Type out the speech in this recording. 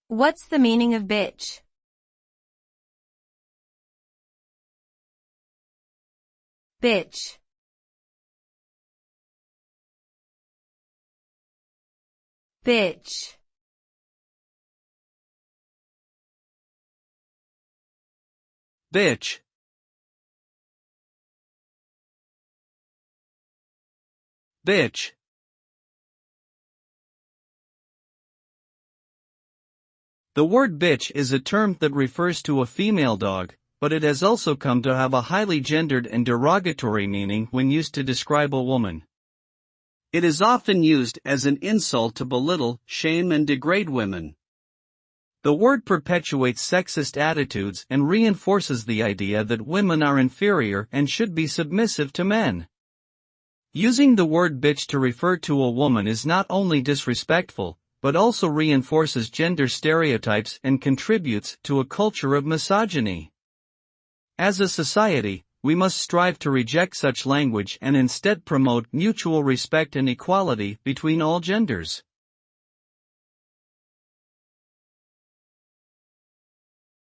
What's the meaning of bitch? Bitch. Bitch. Bitch. Bitch. The word bitch is a term that refers to a female dog, but it has also come to have a highly gendered and derogatory meaning when used to describe a woman. It is often used as an insult to belittle, shame and degrade women. The word perpetuates sexist attitudes and reinforces the idea that women are inferior and should be submissive to men. Using the word bitch to refer to a woman is not only disrespectful, but also reinforces gender stereotypes and contributes to a culture of misogyny. As a society, we must strive to reject such language and instead promote mutual respect and equality between all genders.